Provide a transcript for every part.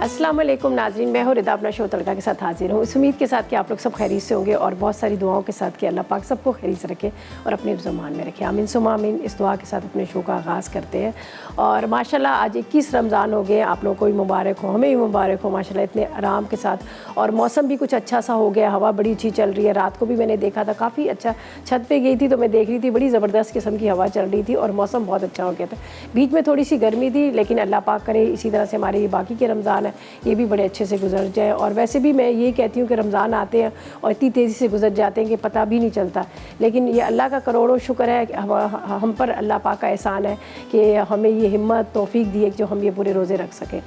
अस्सलाम वालेकुम नाज़रीन, मैं हूँ रिदा अपना शो तड़का के साथ हाजिर हूँ। इस उम्मीद के साथ कि आप लोग सब खैरियत से होंगे और बहुत सारी दुआओं के साथ कि अल्लाह पाक सबको खैरियत से रखे और अपने ज़मान में रखे। आमीन सुम्मा आमीन। इस दुआ के साथ अपने शो का आगाज़ करते हैं। और माशाल्लाह आज 21 रमज़ान हो गए। आप लोगों को भी मुबारक हो, हमें भी मुबारक हो माशाल्लाह, इतने आराम के साथ। और मौसम भी कुछ अच्छा सा हो गया, हवा बड़ी अच्छी चल रही है। रात को भी मैंने देखा था काफ़ी अच्छा, छत पर गई थी तो मैं देख रही थी बड़ी ज़बरदस्त किस्म की हवा चल रही थी और मौसम बहुत अच्छा हो गया था। बीच में थोड़ी सी गर्मी थी, लेकिन अल्लाह पाक करे इसी तरह से हमारे ये बाकी के रमज़ान है ये भी बड़े अच्छे से गुजर जाए। और वैसे भी मैं ये कहती हूँ कि रमज़ान आते हैं और इतनी तेज़ी से गुजर जाते हैं कि पता भी नहीं चलता। लेकिन ये अल्लाह का करोड़ों शुक्र है कि हम पर अल्लाह पाक का एहसान है कि हमें ये हिम्मत तौफीक दी है कि जो हम ये पूरे रोज़े रख सकें।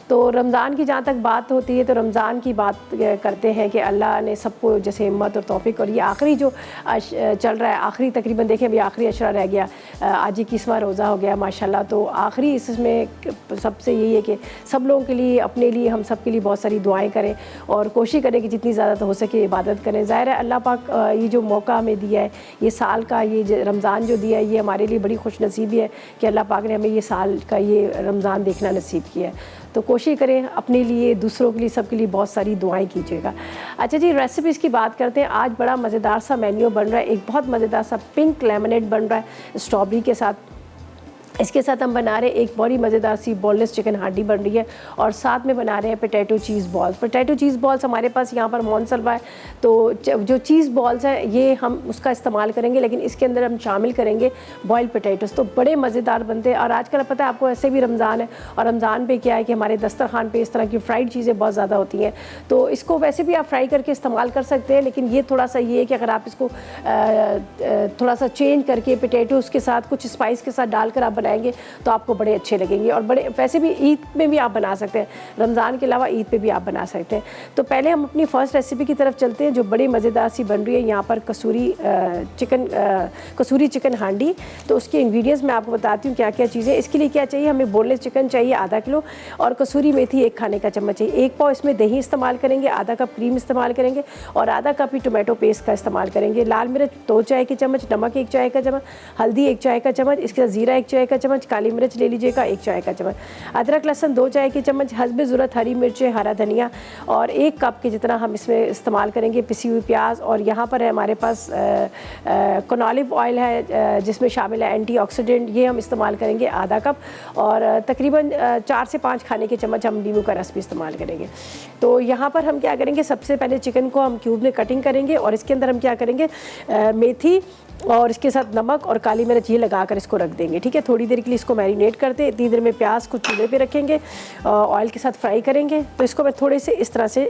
तो रमज़ान की जहाँ तक बात होती है तो रमज़ान की बात करते हैं कि अल्लाह ने सबको जैसे हिम्मत और तौफीक, और ये आखिरी जो चल रहा है, आखिरी तकरीबन देखें अभी आखिरी अशरा रह गया, आज 21वां रोज़ा हो गया माशाल्लाह। तो आखिरी इसमें सबसे यही है कि सब लोगों के लिए, अपने लिए, हम सब के लिए बहुत सारी दुआएं करें और कोशिश करें कि जितनी ज़्यादा तो हो सके इबादत करें। ज़ाहिर है अल्लाह पाक ये जो मौका हमें दिया है, ये साल का ये रमज़ान जो दिया है, ये हमारे लिए बड़ी खुश नसीबी है कि अल्लाह पाक ने हमें ये साल का ये रमज़ान देखना नसीब किया है। तो कोशिश करें अपने लिए, दूसरों के लिए, सबके लिए बहुत सारी दुआएं कीजिएगा। अच्छा जी, रेसिपीज़ की बात करते हैं। आज बड़ा मज़ेदार सा मेन्यू बन रहा है, एक बहुत मज़ेदार सा पिंक लेमनेड बन रहा है स्ट्रॉबेरी के साथ। इसके साथ हम बना रहे हैं एक बड़ी मज़ेदार सी बोनलेस चिकन हांडी बन रही है और साथ में बना रहे हैं पोटैटो चीज़ बॉल्स। पोटैटो चीज़ बॉल्स हमारे पास यहाँ पर मोनसलवा है, तो जो चीज़ बॉल्स हैं ये हम उसका इस्तेमाल करेंगे, लेकिन इसके अंदर हम शामिल करेंगे बॉइल्ड पोटैटोस। तो बड़े मज़ेदार बनते हैं। और आजकल पता है आपको, ऐसे भी रमज़ान है और रमज़ान पे क्या है कि हमारे दस्तरखान पे इस तरह की फ्राइड चीज़ें बहुत ज़्यादा होती हैं, तो इसको वैसे भी आप फ्राई करके इस्तेमाल कर सकते हैं। लेकिन ये थोड़ा सा ये है कि अगर आप इसको थोड़ा सा चेंज करके पोटैटोस के साथ कुछ स्पाइस के साथ डालकर आप बनाएंगे तो आपको बड़े अच्छे लगेंगे। और बड़े वैसे भी ईद में भी आप बना सकते हैं, रमज़ान के अलावा ईद पे भी आप बना सकते हैं। तो पहले हम अपनी फ़र्स्ट रेसिपी की तरफ चलते हैं जो बड़ी मज़ेदार सी बन रही है। यहाँ पर कसूरी चिकन हांडी। तो उसके इंग्रेडिएंट्स मैं आपको बताती हूँ क्या क्या चीज़ें। इसके लिए क्या चाहिए, हमें बोनलेस चिकन चाहिए आधा किलो और कसूरी मेथी 1 खाने का चम्मच चाहिए। 1 पाव इसमें दही इस्तेमाल करेंगे, आधा कप क्रीम इस्तेमाल करेंगे और आधा कप ही टोमेटो पेस्ट का इस्तेमाल करेंगे। लाल मिर्च 2 चाय के चम्मच, नमक 1 चाय का चम्मच, हल्दी 1 चाय का चम्मच, इसके साथ ज़ीरा 1 चाय का चम्मच, काली मिर्च ले लीजिएगा 1 चाय का चम्मच, अदरक लहसुन 2 चाय के चम्मच, हस्बे ज़रूरत हरी मिर्चें, हरा धनिया और 1 कप के जितना हम इसमें इस्तेमाल करेंगे पिसी हुई प्याज। और यहाँ पर है हमारे पास कनॉलिव ऑयल है जिसमें शामिल है एंटीऑक्सीडेंट, ये हम इस्तेमाल करेंगे आधा कप। और तकरीबन 4 से 5 खाने के चम्मच हम नींबू का रस भी इस्तेमाल करेंगे। तो यहाँ पर हम क्या करेंगे, सबसे पहले चिकन को हम क्यूब में कटिंग करेंगे और इसके अंदर हम क्या करेंगे, मेथी और इसके साथ नमक और काली मिर्च ये लगाकर इसको रख देंगे। ठीक है, थोड़ी देर के लिए इसको मैरिनेट करते हैं। इतनी देर में प्याज को चूल्हे पे रखेंगे, ऑयल के साथ फ्राई करेंगे। तो इसको मैं थोड़े से इस तरह से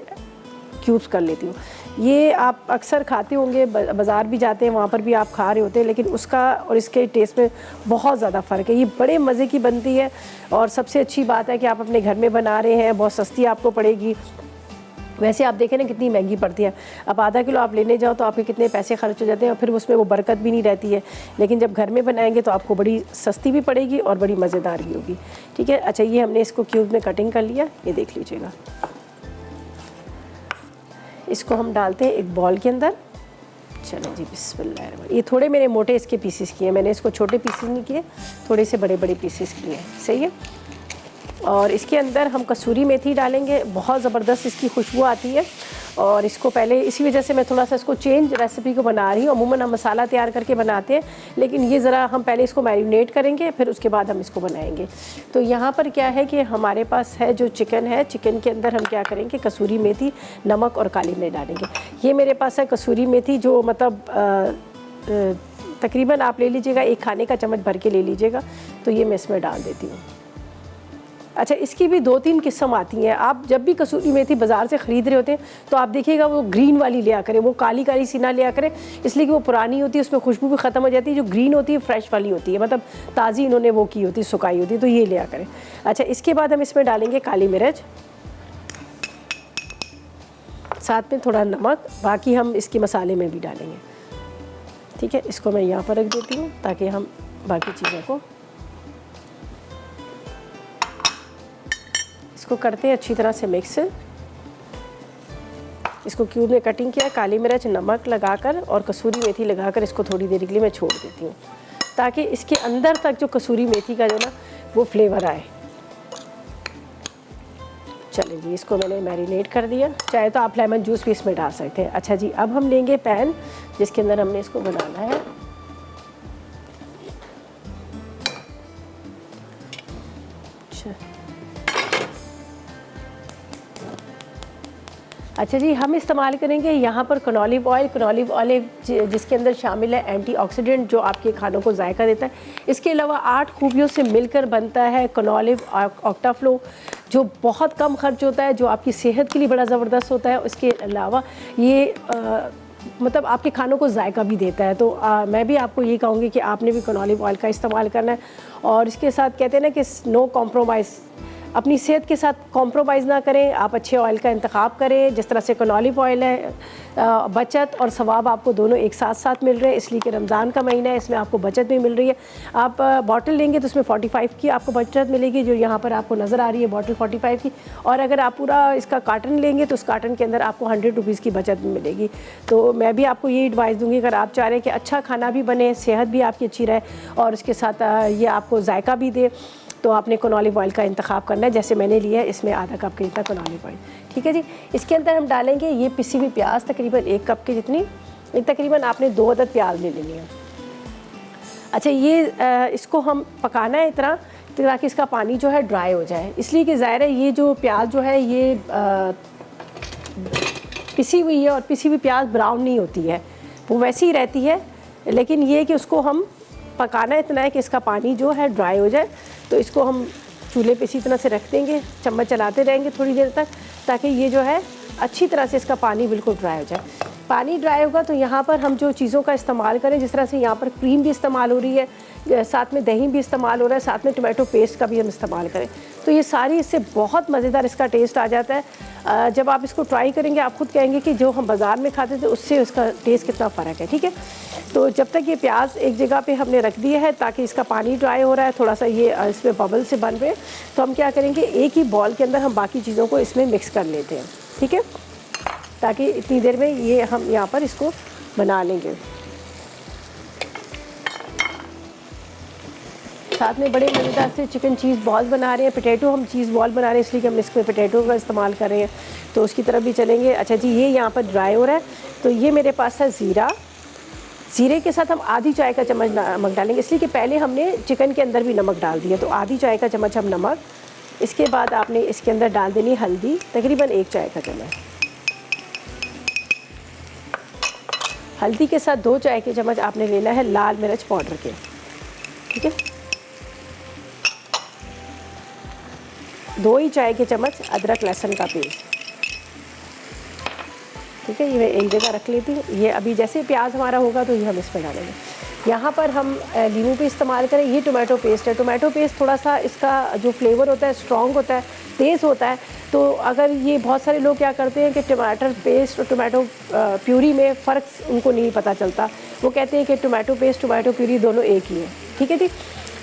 क्यूब्स कर लेती हूँ। ये आप अक्सर खाते होंगे, बाज़ार भी जाते हैं वहाँ पर भी आप खा रहे होते हैं, लेकिन उसका और इसके टेस्ट में बहुत ज़्यादा फ़र्क है। ये बड़े मज़े की बनती है और सबसे अच्छी बात है कि आप अपने घर में बना रहे हैं, बहुत सस्ती आपको पड़ेगी। वैसे आप देखें ना कितनी महंगी पड़ती है, अब आधा किलो आप लेने जाओ तो आपके कितने पैसे खर्च हो जाते हैं और फिर उसमें वो बरकत भी नहीं रहती है। लेकिन जब घर में बनाएंगे तो आपको बड़ी सस्ती भी पड़ेगी और बड़ी मज़ेदार भी होगी। ठीक है, अच्छा ये हमने इसको क्यूब में कटिंग कर लिया, ये देख लीजिएगा। इसको हम डालते हैं एक बॉल के अंदर। चलो जी, बिस्मिल्लाह। ये थोड़े मेरे मोटे इसके पीसेस किए हैं, मैंने इसको छोटे पीसेस नहीं किए, थोड़े से बड़े बड़े पीसेस किए हैं। सही है। और इसके अंदर हम कसूरी मेथी डालेंगे, बहुत ज़बरदस्त इसकी खुशबू आती है। और इसको पहले इसी वजह से मैं थोड़ा सा इसको चेंज रेसिपी को बना रही हूँ। अमूमन हम मसाला तैयार करके बनाते हैं, लेकिन ये ज़रा हम पहले इसको मैरिनेट करेंगे, फिर उसके बाद हम इसको बनाएंगे। तो यहाँ पर क्या है कि हमारे पास है जो चिकन है, चिकन के अंदर हम क्या करेंगे, कसूरी मेथी, नमक और काली मिर्च डालेंगे। ये मेरे पास है कसूरी मेथी जो मतलब तकरीबन आप ले लीजिएगा 1 खाने का चम्मच भर के ले लीजिएगा। तो ये मैं इसमें डाल देती हूँ। अच्छा, इसकी भी 2-3 किस्म आती हैं। आप जब भी कसूरी मेथी बाज़ार से ख़रीद रहे होते हैं तो आप देखिएगा वो ग्रीन वाली लिया करें, वो काली काली सी ना लिया करें, इसलिए कि वो पुरानी होती है, उसमें खुशबू भी ख़त्म हो जाती है। जो ग्रीन होती है फ्रेश वाली होती है, मतलब ताज़ी इन्होंने वो की होती है, सुखाई होती है, तो ये लिया करें। अच्छा, इसके बाद हम इसमें डालेंगे काली मिर्च, साथ में थोड़ा नमक, बाकी हम इसके मसाले में भी डालेंगे। ठीक है, इसको मैं यहाँ पर रख देती हूँ ताकि हम बाकी चीज़ों को इसको करते हैं अच्छी तरह से मिक्स। इसको क्यूब में कटिंग किया, काली मिर्च, नमक लगाकर और कसूरी मेथी लगाकर इसको थोड़ी देर के लिए मैं छोड़ देती हूँ ताकि इसके अंदर तक जो कसूरी मेथी का जो ना वो फ्लेवर आए। चलें जी, इसको मैंने मैरिनेट कर दिया। चाहे तो आप लेमन जूस भी इसमें डाल सकते हैं। अच्छा जी, अब हम लेंगे पैन जिसके अंदर हमने इसको बनाना है। अच्छा जी, हम इस्तेमाल करेंगे यहाँ पर कनोलिव ऑयल। कनोलिव ऑयल जिसके अंदर शामिल है एंटीऑक्सीडेंट जो आपके खानों को जायका देता है। इसके अलावा 8 खूबियों से मिलकर बनता है कनोलिव ऑक्टाफ्लो, जो बहुत कम खर्च होता है, जो आपकी सेहत के लिए बड़ा ज़बरदस्त होता है। उसके अलावा ये मतलब आपके खानों को जायका भी देता है। तो मैं भी आपको ये कहूँगी कि आपने भी कनोलिव ऑयल का इस्तेमाल करना है। और इसके साथ कहते हैं ना कि नो कॉम्प्रोमाइज़, अपनी सेहत के साथ कॉम्प्रोमाइज़ ना करें। आप अच्छे ऑयल का इंतखाब करें, जिस तरह से कनोलिव ऑयल है। बचत और सवाब आपको दोनों एक साथ साथ मिल रहे हैं, इसलिए कि रमज़ान का महीना है, इसमें आपको बचत भी मिल रही है। आप बॉटल लेंगे तो उसमें 45 की आपको बचत मिलेगी, जो यहाँ पर आपको नज़र आ रही है बॉटल 45 की। और अगर आप पूरा इसका कार्टन लेंगे तो उस कार्टन के अंदर आपको 100 रुपीज़ की बचत भी मिलेगी। तो मैं भी आपको ये एडवाइस दूँगी, अगर आप चाह रहे हैं कि अच्छा खाना भी बने, सेहत भी आपकी अच्छी रहे और उसके साथ ये आपको जायका भी दे, तो आपने कनोलिव ऑयल का इंतखाब करना है। जैसे मैंने लिया है, इसमें आधा कप के जितना कनोलिव ऑयल। ठीक है जी, इसके अंदर हम डालेंगे ये पिसी हुई प्याज, तकरीबन 1 कप के जितनी। तकरीबन आपने 2 अदद प्याज ले लेनी है। अच्छा, ये इसको हम पकाना है इतना ताकि इसका पानी जो है ड्राई हो जाए, इसलिए कि ज़ाहिर है ये जो प्याज जो है ये पिसी हुई है और पिसी हुई प्याज ब्राउन नहीं होती है, वो वैसी ही रहती है। लेकिन ये कि उसको हम पकाना इतना है कि इसका पानी जो है ड्राई हो जाए। तो इसको हम चूल्हे पे इसी तरह से रख देंगे, चम्मच चलाते रहेंगे थोड़ी देर तक, ताकि ये जो है अच्छी तरह से इसका पानी बिल्कुल ड्राई हो जाए। पानी ड्राई होगा तो यहाँ पर हम जो चीज़ों का इस्तेमाल करें, जिस तरह से यहाँ पर क्रीम भी इस्तेमाल हो रही है, साथ में दही भी इस्तेमाल हो रहा है, साथ में टमाटो पेस्ट का भी हम इस्तेमाल करें, तो ये सारी इससे बहुत मज़ेदार इसका टेस्ट आ जाता है। जब आप इसको ट्राई करेंगे आप खुद कहेंगे कि जो हम बाज़ार में खाते थे उससे उसका टेस्ट कितना फ़र्क है। ठीक है, तो जब तक ये प्याज एक जगह पे हमने रख दिया है ताकि इसका पानी ड्राई हो रहा है, थोड़ा सा ये इसमें बबल से बन रहे हैं, तो हम क्या करेंगे, एक ही बॉल के अंदर हम बाकी चीज़ों को इसमें मिक्स कर लेते हैं। ठीक है, ताकि इतनी देर में ये हम यहाँ पर इसको बना लेंगे। साथ में बड़े मज़ेदार से चिकन चीज़ बॉल बना रहे हैं। पोटैटो हम चीज़ बॉल बना रहे हैं, इसलिए कि हम इसमें पोटैटो का इस्तेमाल कर रहे हैं, तो उसकी तरफ भी चलेंगे। अच्छा जी, ये यहाँ पर ड्राई हो रहा है, तो ये मेरे पास है ज़ीरा। ज़ीरे के साथ हम आधी चाय का चम्मच नमक डालेंगे, इसलिए कि पहले हमने चिकन के अंदर भी नमक डाल दिया, तो आधी चाय का चम्मच हम नमक। इसके बाद आपने इसके अंदर डाल देनी हल्दी, तकरीबन 1 चाय का चम्मच। हल्दी के साथ 2 चाय के चम्मच आपने लेना है लाल मिर्च पाउडर के। ठीक है, 2 ही चाय के चम्मच अदरक लहसुन का पेस्ट। ठीक है, ये मैं एक जगह रख लेती हूँ। ये अभी जैसे प्याज हमारा होगा तो ये हम इसमें डालेंगे। यहाँ पर हम नींबू भी इस्तेमाल करें। ये टोमेटो पेस्ट है। टोमेटो पेस्ट थोड़ा सा इसका जो फ्लेवर होता है स्ट्रॉन्ग होता है, तेज़ होता है। तो अगर ये बहुत सारे लोग क्या करते हैं कि टमाटर पेस्ट और टोमेटो प्यूरी में फ़र्क उनको नहीं पता चलता, वो कहते हैं कि टोमेटो पेस्ट टोमेटो प्यूरी दोनों एक ही है। ठीक है जी,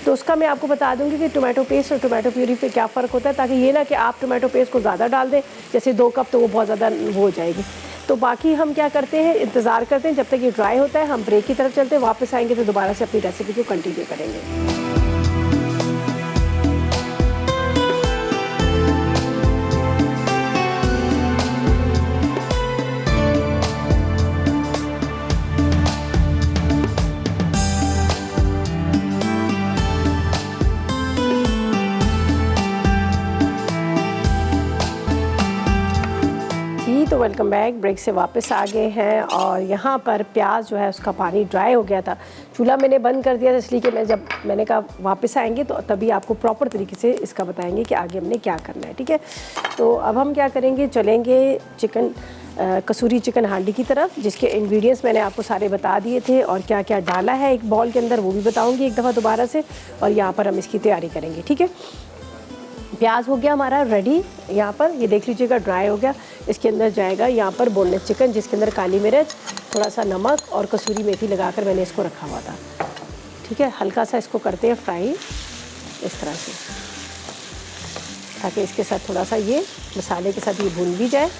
तो उसका मैं आपको बता दूंगी कि टोमेटो पेस्ट और टोमेटो प्यूरी पे क्या फ़र्क होता है, ताकि ये ना कि आप टोमेटो पेस्ट को ज़्यादा डाल दें, जैसे 2 कप तो वो बहुत ज़्यादा वो हो जाएगी। तो बाकी हम क्या करते हैं, इंतज़ार करते हैं जब तक ये ड्राई होता है। हम ब्रेक की तरफ चलते हैं, वापस आएंगे तो दोबारा से अपनी रेसिपी को कंटिन्यू करेंगे। तो वेलकम बैक। ब्रेक से वापस आ गए हैं और यहाँ पर प्याज जो है उसका पानी ड्राई हो गया था। चूल्हा मैंने बंद कर दिया था, इसलिए कि मैंने कहा वापस आएंगे तो तभी आपको प्रॉपर तरीके से इसका बताएंगे कि आगे हमने क्या करना है। ठीक है, तो अब हम क्या करेंगे, चलेंगे चिकन कसूरी चिकन हांडी की तरफ, जिसके इंग्रेडिएंट्स मैंने आपको सारे बता दिए थे और क्या क्या डाला है एक बॉल के अंदर वो भी बताऊँगी एक दफ़ा दोबारा से। और यहाँ पर हम इसकी तैयारी करेंगे। ठीक है, प्याज हो गया हमारा रेडी, यहाँ पर ये देख लीजिएगा ड्राई हो गया। इसके अंदर जाएगा यहाँ पर बोनलेस चिकन, जिसके अंदर काली मिर्च, थोड़ा सा नमक और कसूरी मेथी लगाकर मैंने इसको रखा हुआ था। ठीक है, हल्का सा इसको करते हैं फ्राई इस तरह से, ताकि इसके साथ थोड़ा सा ये मसाले के साथ ये भून भी जाए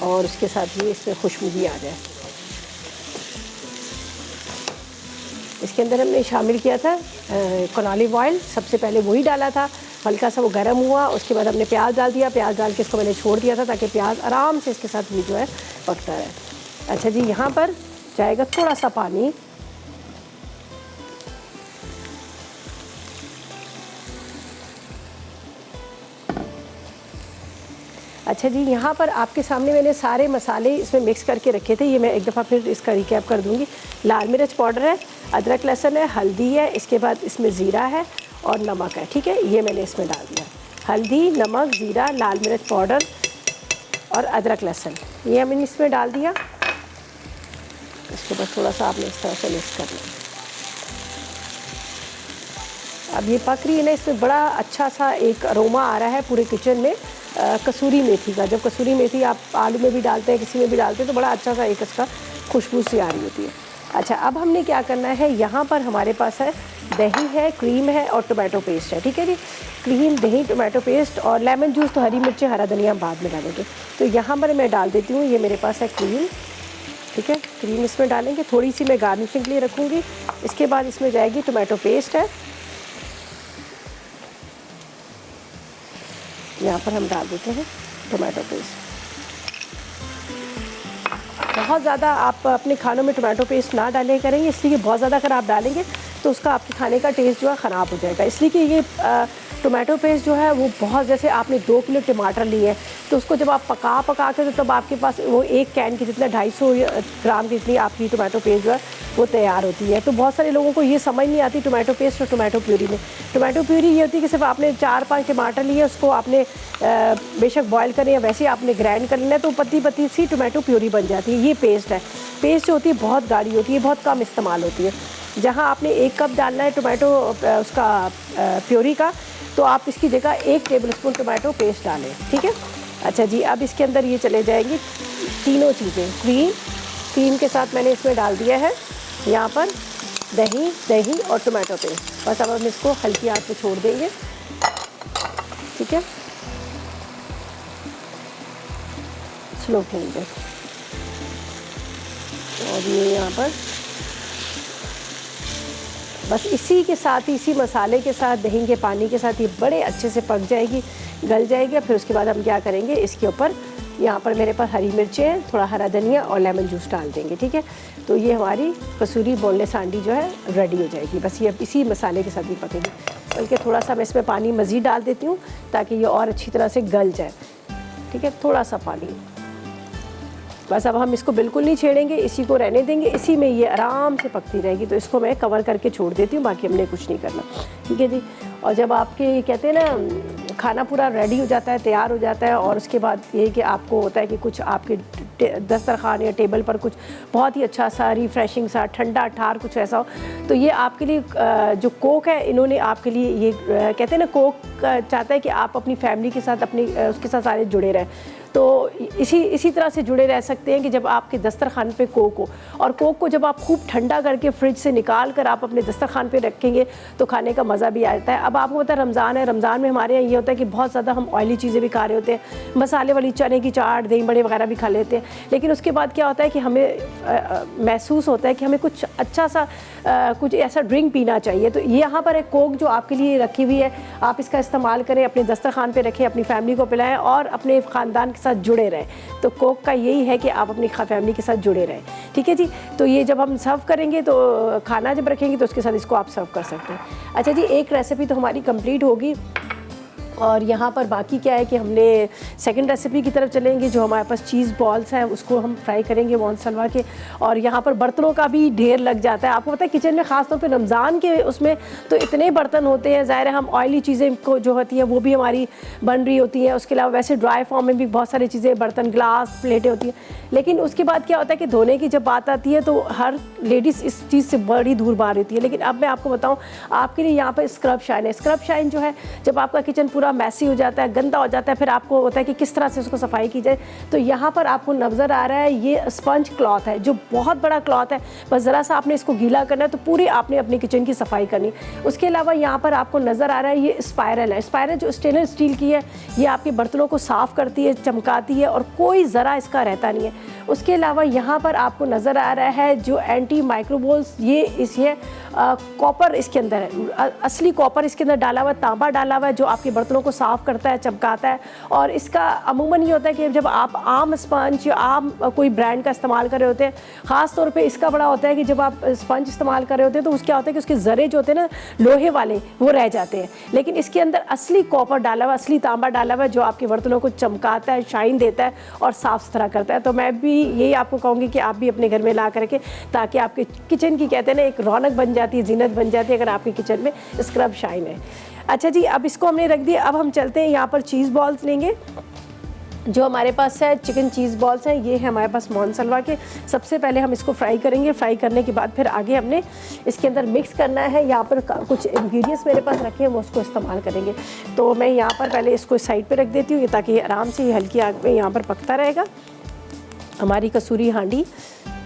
और उसके साथ ये इसमें खुशबू भी आ जाए। इसके अंदर हमने शामिल किया था ऑलिव ऑयल, सबसे पहले वही डाला था, हल्का सा वो गर्म हुआ, उसके बाद हमने प्याज डाल दिया, प्याज डाल के इसको मैंने छोड़ दिया था ताकि प्याज आराम से इसके साथ भी जो है पकता रहे। अच्छा जी, यहाँ पर जाएगा थोड़ा सा पानी। अच्छा जी, यहाँ पर आपके सामने मैंने सारे मसाले इसमें मिक्स करके रखे थे, ये मैं एक दफ़ा फिर इसका रिकैप कर दूँगी। लाल मिर्च पाउडर है, अदरक लहसुन है, हल्दी है, इसके बाद इसमें ज़ीरा है और नमक है, ठीक है, ये मैंने इसमें डाल दिया। हल्दी, नमक, ज़ीरा, लाल मिर्च पाउडर और अदरक लहसुन, ये मैंने इसमें डाल दिया। इसके बाद थोड़ा सा आपने इस तरह से मिक्स करना। अब ये पक रही है ना, इसमें बड़ा अच्छा सा एक अरोमा आ रहा है पूरे किचन में कसूरी मेथी का। जब कसूरी मेथी आप आलू में भी डालते हैं, किसी में भी डालते हैं, तो बड़ा अच्छा सा एक इसका खुशबू सी आ रही होती है। अच्छा, अब हमने क्या करना है, यहाँ पर हमारे पास है दही है, क्रीम है और टोमेटो पेस्ट है, ठीक है जी। क्रीम, दही, टोमेटो पेस्ट और लेमन जूस, तो हरी मिर्चें, हरा धनिया हम बाद में डालेंगे। तो यहाँ पर मैं डाल देती हूँ, ये मेरे पास है क्रीम, ठीक है, क्रीम इसमें डालेंगे, थोड़ी सी मैं गार्निशिंग के लिए रखूँगी। इसके बाद इसमें जाएगी टोमेटो पेस्ट है, यहाँ पर हम डाल देते हैं टोमेटो पेस्ट। बहुत ज़्यादा आप अपने खानों में टोमेटो पेस्ट ना डालें करेंगे, इसलिए बहुत ज़्यादा अगर आप डालेंगे तो उसका आपके खाने का टेस्ट जो है ख़राब हो जाएगा। इसलिए कि ये टोमेटो पेस्ट जो है वो बहुत, जैसे आपने 2 किलो टमाटर लिए हैं तो उसको जब आप पका के, तो तब आपके पास वो एक कैन की जितना 250 ग्राम की जितनी आपकी टोमेटो पेस्ट जो है वो तैयार होती है। तो बहुत सारे लोगों को ये समझ नहीं आती टोमेटो पेस्ट और टोमेटो प्यूरी में। टोमेटो प्यूरी ये होती है कि सिर्फ आपने 4-5 टमाटर लिए, उसको आपने बेशक बॉयल करें या वैसे आपने ग्राइंड कर लेना, तो पतली पतली सी टोमेटो प्यूरी बन जाती है। ये पेस्ट है, पेस्ट जो होती है बहुत गाढ़ी होती है, बहुत कम इस्तेमाल होती है। जहाँ आपने 1 कप डालना है टोमेटो उसका प्यूरी का, तो आप इसकी जगह 1 टेबलस्पून टोमेटो पेस्ट डालें, ठीक है। अच्छा जी, अब इसके अंदर ये चले जाएंगी तीनों चीज़ें। क्रीम के साथ मैंने इसमें डाल दिया है यहाँ पर दही और टोमेटो पेस्ट। बस अब हम इसको हल्की आंच पे छोड़ देंगे, ठीक है, स्लो फ्लेम पे। और ये यहाँ पर बस इसी के साथ ही, इसी मसाले के साथ, दही के पानी के साथ ये बड़े अच्छे से पक जाएगी, गल जाएगी। फिर उसके बाद हम क्या करेंगे, इसके ऊपर यहाँ पर मेरे पास हरी मिर्चें हैं, थोड़ा हरा धनिया और लेमन जूस डाल देंगे, ठीक है। तो ये हमारी कसूरी बोनलेस हांडी जो है रेडी हो जाएगी। बस ये इसी मसाले के साथ ही पकेगी। बल्कि थोड़ा सा मैं इसमें पानी मज़ीद डाल देती हूँ ताकि ये और अच्छी तरह से गल जाए, ठीक है, थोड़ा सा पानी। बस अब हम इसको बिल्कुल नहीं छेड़ेंगे, इसी को रहने देंगे, इसी में ये आराम से पकती रहेगी। तो इसको मैं कवर करके छोड़ देती हूँ, बाकी हमने कुछ नहीं करना, ठीक है जी। और जब आपके कहते हैं ना खाना पूरा रेडी हो जाता है, तैयार हो जाता है, और उसके बाद ये कि आपको होता है कि कुछ आपके दस्तरखान या टेबल पर कुछ बहुत ही अच्छा सा रिफ़्रेशिंग सा ठंडा ठार कुछ ऐसा हो, तो ये आपके लिए जो कोक है, इन्होंने आपके लिए ये कहते हैं ना, कोक चाहता है कि आप अपनी फैमिली के साथ, अपनी उसके साथ सारे जुड़े रहें। तो इसी तरह से जुड़े रह सकते हैं कि जब आपके दस्तरखान पे कोक हो, और कोक को जब आप खूब ठंडा करके फ्रिज से निकाल कर आप अपने दस्तरखान पे रखेंगे तो खाने का मज़ा भी आता है। अब आपको पता है रमज़ान है, रमज़ान में हमारे यहाँ ये होता है कि बहुत ज़्यादा हम ऑयली चीज़ें भी खा रहे होते हैं, मसाले वाली चने की चाट, दही बड़े वगैरह भी खा लेते हैं, लेकिन उसके बाद क्या होता है कि हमें महसूस होता है कि हमें कुछ अच्छा सा कुछ ऐसा ड्रिंक पीना चाहिए। तो यहाँ पर एक कोक जो आपके लिए रखी हुई है, आप इसका इस्तेमाल करें, अपने दस्तरखान पे रखें, अपनी फैमिली को पिलाएं और अपने ख़ानदान के साथ जुड़े रहें। तो कोक का यही है कि आप अपनी फैमिली के साथ जुड़े रहें, ठीक है जी। तो ये जब हम सर्व करेंगे, तो खाना जब रखेंगे तो उसके साथ इसको आप सर्व कर सकते हैं। अच्छा जी, एक रेसिपी तो हमारी कंप्लीट होगी, और यहाँ पर बाकी क्या है कि हमने सेकंड रेसिपी की तरफ चलेंगे। जो हमारे पास चीज़ बॉल्स हैं उसको हम फ्राई करेंगे मोहन सलवा के, और यहाँ पर बर्तनों का भी ढेर लग जाता है। आपको पता है किचन में ख़ास तौर पे रमज़ान के उसमें तो इतने बर्तन होते हैं, ज़ाहिर है हम ऑयली चीज़ें को जो होती हैं वो भी हमारी बन रही होती हैं, उसके अलावा वैसे ड्राई फॉर्म में भी बहुत सारी चीज़ें, बर्तन, ग्लास, प्लेटें होती हैं। लेकिन उसके बाद क्या होता है कि धोने की जब बात आती है तो हर लेडीज़ इस चीज़ से बड़ी दूर बार रहती है। लेकिन अब मैं आपको बताऊँ, आपके लिए यहाँ पर स्क्रब शाइन है। स्क्रब शाइन जो है, जब आपका किचन पूरा पूरा मैसी हो जाता है, गंदा हो जाता है, फिर आपको होता है कि किस तरह से उसको सफाई की जाए। तो यहाँ पर आपको नज़र आ रहा है ये स्पंज क्लॉथ है, जो बहुत बड़ा क्लॉथ है, बस ज़रा सा आपने इसको गीला करना है तो पूरी आपने अपनी किचन की सफाई करनी। उसके अलावा यहाँ पर आपको नज़र आ रहा है ये स्पायरल है। स्पायरल जो स्टेनलेस स्टील की है, ये आपके बर्तनों को साफ़ करती है, चमकाती है और कोई ज़रा इसका रहता नहीं है। उसके अलावा यहाँ पर आपको नज़र आ रहा है जो एंटी माइक्रोबोल्स, ये कॉपर इसके अंदर है, असली कॉपर इसके अंदर डाला हुआ है, तांबा डाला हुआ है, जो आपके बर्तनों को साफ़ करता है, चमकाता है। और इसका अमूमन ये होता है कि जब आप आम स्पंज या आम कोई ब्रांड का इस्तेमाल कर रहे होते हैं, ख़ास तौर पे इसका बड़ा होता है कि जब आप स्पंज इस्तेमाल कर रहे होते हैं तो उसके क्या होता है कि उसके ज़रे जो होते हैं ना लोहे वाले, वो रह जाते हैं। लेकिन इसके अंदर असली कॉपर डाला हुआ, असली तांबा डाला हुआ है, जो आपके बर्तनों को चमकाता है, शाइन देता है और साफ़ सुथरा करता है। तो मैं भी यही आपको कहूँगी कि आप भी अपने घर में ला करके, ताकि आपके किचन की कहते हैं ना एक रौनक बन जाती है, जीनत बन जाती है अगर आपके किचन में स्क्रब शाइन है। अच्छा जी, अब इसको हमने रख दिया। अब हम चलते हैं, यहाँ पर चीज़ बॉल्स लेंगे। जो हमारे पास है चिकन चीज़ बॉल्स हैं, ये है हमारे पास मोनसलवा के। सबसे पहले हम इसको फ्राई करेंगे। फ्राई करने के बाद फिर आगे हमने इसके अंदर मिक्स करना है। यहाँ पर कुछ इंग्रेडिएंट्स मेरे पास रखे हैं, वो उसको इस्तेमाल करेंगे। तो मैं यहाँ पर पहले इसको साइड पे रख देती हूँ ताकि आराम से हल्की आग में यहाँ पर पकता रहेगा हमारी कसूरी हांडी।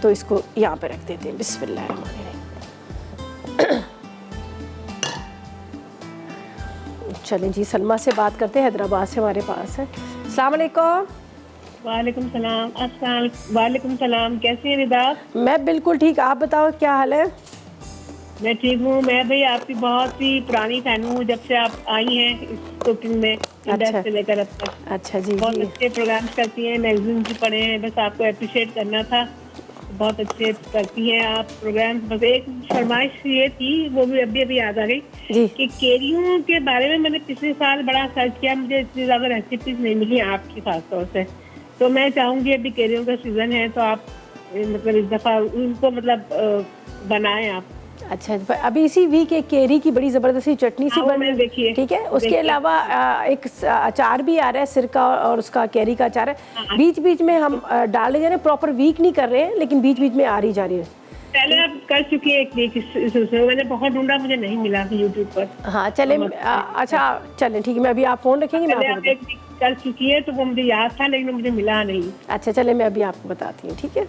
तो इसको यहाँ पर रख देते हैं। बिस्मिल्लाहिर्रहमानिर्रहीम। चलें जी, सलमा से बात करते हैं, हैदराबाद से हमारे पास है। अस्सलाम वालेकुम। वालेकुम सलाम। वालेकुम सलाम। कैसी हैं रिदा? मैं बिल्कुल ठीक, आप बताओ क्या हाल है? मैं ठीक हूँ। मैं भाई आपकी बहुत ही पुरानी फैन हूँ, जब से आप आई हैं इस कुकिंग में इंडस्ट्री से लेकर अब तक। अच्छा जी, बहुत अच्छे प्रोग्राम करती हैं, मैगजीन भी पढ़े हैं, बस आपको अप्रिशिएट करना था। बहुत अच्छे करती हैं आप प्रोग्राम। बस एक फरमाइश ये थी, वो भी अभी याद आ गई कि केरियों के बारे में मैंने पिछले साल बड़ा सर्च किया, मुझे इतनी ज़्यादा रेसिपीज नहीं मिली आपकी खास तौर से। तो मैं चाहूँगी अभी केरियों का सीज़न है तो आप मतलब इस दफ़ा उनको मतलब बनाएं आप। अच्छा, अभी इसी वीक एक केरी की बड़ी ज़बरदस्ती चटनी सी बन रही है, ठीक है। उसके अलावा एक अचार भी आ रहा है, सिरका और उसका केरी का अचार है। बीच बीच में हम डाले जा रहे हैं, प्रॉपर वीक नहीं कर रहे हैं, लेकिन बीच बीच में आ रही जा रही है। पहले आप कर चुकी है एक वीक, इसमें मैंने बहुत ढूंढा, मुझे नहीं मिला यूट्यूब पर। हाँ चले, अच्छा चलें ठीक है। मैं अभी आप फ़ोन रखेंगे, मैं आप एक वीक कर चुकी है तो वो मुझे याद था, लेकिन मुझे मिला नहीं। अच्छा चले, मैं अभी आपको बताती हूँ, ठीक है।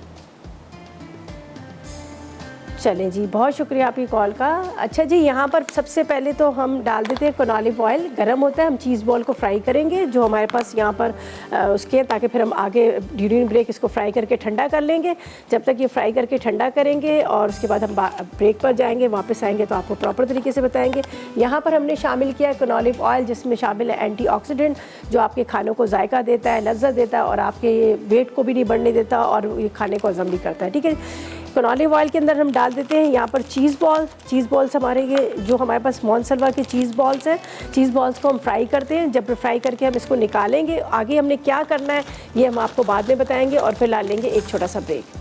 चलें जी, बहुत शुक्रिया आपकी कॉल का। अच्छा जी, यहाँ पर सबसे पहले तो हम डाल देते हैं ऑलिव ऑयल। गर्म होता है, हम चीज़ बॉल को फ्राई करेंगे जो हमारे पास यहाँ पर उसके, ताकि फिर हम आगे ड्यूरिंग ब्रेक इसको फ्राई करके ठंडा कर लेंगे। जब तक ये फ्राई करके ठंडा करेंगे और उसके बाद हम ब्रेक पर जाएंगे, वापस आएंगे तो आपको प्रॉपर तरीके से बताएंगे। यहाँ पर हमने शामिल किया है ऑलिव ऑयल, जिसमें शामिल है एंटीऑक्सीडेंट, जो आपके खानों को जायका देता है, लज्जत देता है और आपके वेट को भी नहीं बढ़ने देता और ये खाने को हज़म भी करता है, ठीक है। ऑलिव ऑयल के अंदर हम डाल देते हैं यहाँ पर चीज़ बॉल्स हमारे ये जो हमारे पास मोनसलवा के चीज़ बॉल्स हैं। चीज़ बॉल्स को हम फ्राई करते हैं। जब फ्राई करके हम इसको निकालेंगे, आगे हमने क्या करना है ये हम आपको बाद में बताएंगे और फिर ला लेंगे एक छोटा सा ब्रेक।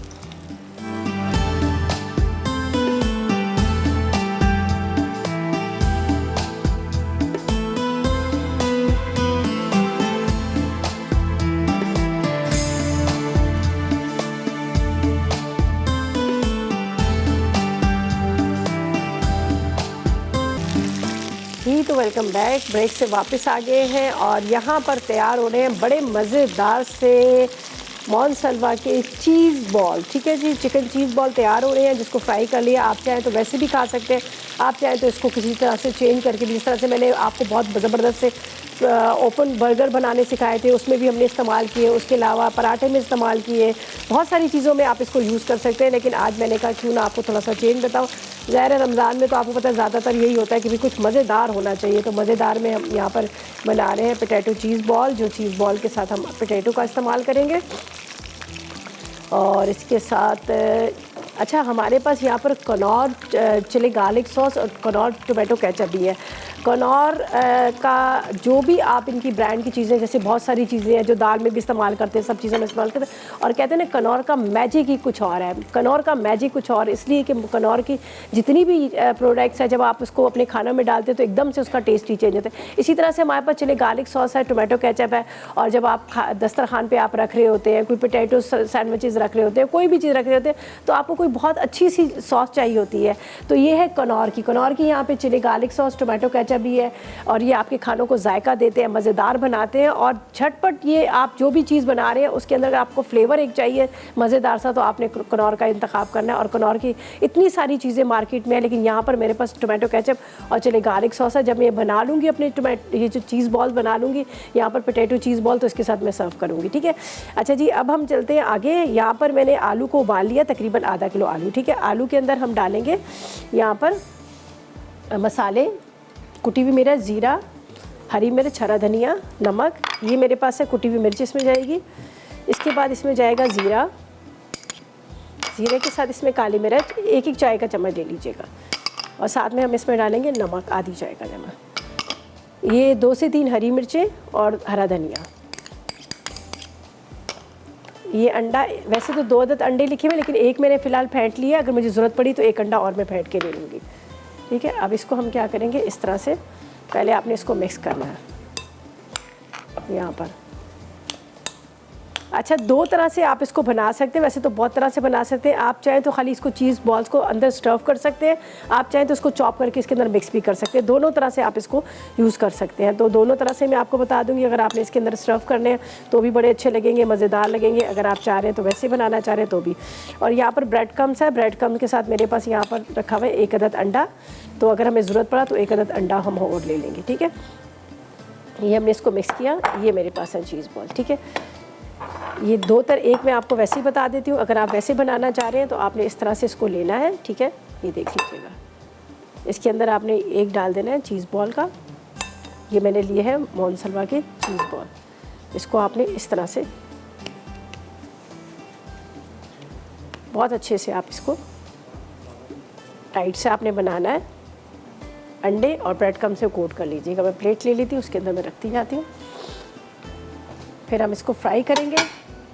तो वेलकम बैक, ब्रेक से वापस आ गए हैं और यहाँ पर तैयार हो रहे हैं बड़े मज़ेदार से मोनसलवा के चीज़ बॉल, ठीक है जी। चिकन चीज़ बॉल तैयार हो रहे हैं, जिसको फ्राई कर लिया। आप चाहें तो वैसे भी खा सकते हैं, आप चाहें तो इसको किसी तरह से चेंज करके, जिस तरह से मैंने आपको बहुत ज़बरदस्त से ओपन बर्गर बनाने सिखाए थे, उसमें भी हमने इस्तेमाल किए। उसके अलावा पराठे में इस्तेमाल किए, बहुत सारी चीज़ों में आप इसको यूज़ कर सकते हैं। लेकिन आज मैंने कहा क्यों ना आपको थोड़ा सा चेंज बताऊँ। ज़ाहिर है रमज़ान में तो आपको पता है ज़्यादातर यही होता है कि भी कुछ मज़ेदार होना चाहिए। तो मज़ेदार में हम यहाँ पर बना रहे हैं पोटैटो चीज़ बॉल, जो चीज़ बॉल के साथ हम पोटैटो का इस्तेमाल करेंगे। और इसके साथ अच्छा, हमारे पास यहाँ पर कनौर चिली गार्लिक सॉस और कनौर टोमेटो केचप भी है। कनौर का जो भी आप इनकी ब्रांड की चीज़ें, जैसे बहुत सारी चीज़ें हैं जो दाल में भी इस्तेमाल करते हैं, सब चीज़ों में इस्तेमाल करते हैं। और कहते हैं ना कनौर का मैजिक ही कुछ और है। कनौर का मैजिक कुछ और इसलिए कि कनौर की जितनी भी प्रोडक्ट्स है, जब आप उसको अपने खानों में डालते हैं तो एकदम से उसका टेस्ट ही चेंज होता है। इसी तरह से हमारे पास चिली गार्लिक सॉस है, टोमेटो केचप है। और जब आप दस्तरखान पर आप रख रहे होते हैं, कोई पोटैटो सैंडविचेस रख रहे होते हैं, कोई भी चीज़ रख रहे होते हैं, तो आपको कोई बहुत अच्छी सी सॉस चाहिए होती है। तो ये है कनौर की यहाँ पे chilli garlic sauce, tomato ketchup ketchup भी है और ये आपके खानों को जायका देते हैं, मज़ेदार बनाते हैं और झटपट। ये आप जो भी चीज़ बना रहे हैं उसके अंदर आपको फ्लेवर एक चाहिए मज़ेदार सा, तो आपने कनौर का इंतखाब करना है। और कनौर की इतनी सारी चीज़ें मार्केट में है, लेकिन यहाँ पर मेरे पास टोमेटो केचप और चले गार्लिक सॉस है। जब मैं बना लूँगी अपने ये जो चीज़ बॉल बना लूँगी यहाँ पर पोटैटो चीज़ बॉल, तो इसके साथ मैं सर्व करूँगी, ठीक है। अच्छा जी, अब हम चलते हैं आगे। यहाँ पर मैंने आलू को उबाल लिया, तकरीबन आधा किलो आलू, ठीक है। आलू के अंदर हम डालेंगे यहाँ पर मसाले, कुटी हुई मिर्च, ज़ीरा, हरी मिर्च, हरा धनिया, नमक, ये मेरे पास है कुटी हुई मिर्च इसमें जाएगी। इसके बाद इसमें जाएगा ज़ीरा, ज़ीरे के साथ इसमें काली मिर्च, एक चाय का चम्मच ले लीजिएगा। और साथ में हम इसमें डालेंगे नमक, आधी चाय का चम्मच। ये 2 से 3 हरी मिर्चें और हरा धनिया। ये अंडा, वैसे तो 2 अदद अंडे लिखे हुए, लेकिन एक मैंने फ़िलहाल फेंट लिया, अगर मुझे ज़रूरत पड़ी तो एक अंडा और मैं फेंट के ले लूँगी, ठीक है। अब इसको हम क्या करेंगे, इस तरह से पहले आपने इसको मिक्स करना है यहाँ पर। अच्छा, 2 तरह से आप इसको बना सकते हैं, वैसे तो बहुत तरह से बना सकते हैं। आप चाहें तो खाली इसको चीज़ बॉल्स को अंदर स्टफ़ कर सकते हैं, आप चाहें तो इसको चॉप करके इसके अंदर मिक्स भी कर सकते हैं। दोनों तरह से आप इसको यूज़ कर सकते हैं। तो दोनों तरह से मैं आपको बता दूंगी। अगर आपने इसके अंदर स्टफ़ करने हैं तो भी बड़े अच्छे लगेंगे, मज़ेदार लगेंगे। अगर आप चाह रहे हैं तो वैसे बनाना चाह रहे हैं तो भी। और यहाँ पर ब्रेड क्रम्स है, ब्रेड क्रम्स के साथ मेरे पास यहाँ पर रखा हुआ है 1 अदद अंडा, तो अगर हमें ज़रूरत पड़ा तो 1 अदद अंडा हम और ले लेंगे, ठीक है। ये हमने इसको मिक्स किया, ये मेरे पास है चीज़ बॉल, ठीक है। ये 2 तरह, एक मैं आपको वैसे ही बता देती हूँ, अगर आप वैसे बनाना चाह रहे हैं तो आपने इस तरह से इसको लेना है, ठीक है। ये देख लीजिएगा, इसके अंदर आपने एक डाल देना है चीज़ बॉल का। ये मैंने लिए है मोहनसलवा के चीज़ बॉल, इसको आपने इस तरह से बहुत अच्छे से आप इसको टाइट से आपने बनाना है। अंडे और ब्रेड क्रम्ब से कोट कर लीजिएगा। मैं प्लेट ले लेती हूँ, उसके अंदर मैं रखती जाती हूँ। फिर हम इसको फ्राई करेंगे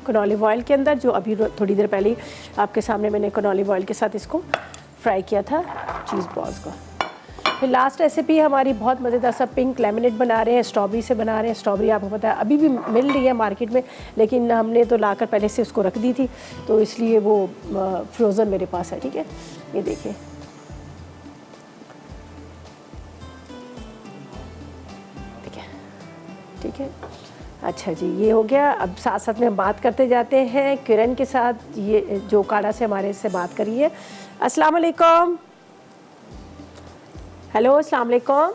कनौली ऑयल के अंदर, जो अभी थोड़ी देर पहले आपके सामने मैंने कनौली ऑयल के साथ इसको फ्राई किया था चीज़ बॉल्स को। फिर लास्ट रेसिपी हमारी बहुत मज़ेदार सा पिंक लेमनेड बना रहे हैं, स्ट्रॉबेरी से बना रहे हैं। स्ट्रॉबेरी आपको पता है अभी भी मिल रही है मार्केट में, लेकिन हमने तो लाकर पहले से उसको रख दी थी, तो इसलिए वो फ्रोज़न मेरे पास है, ठीक है। ये देखिए, ठीक है। अच्छा जी, ये हो गया। अब साथ साथ में बात करते जाते हैं किरण के साथ, ये जो काड़ा से हमारे से बात करी है। अस्सलाम वालेकुम। हेलो, अस्सलाम वालेकुम।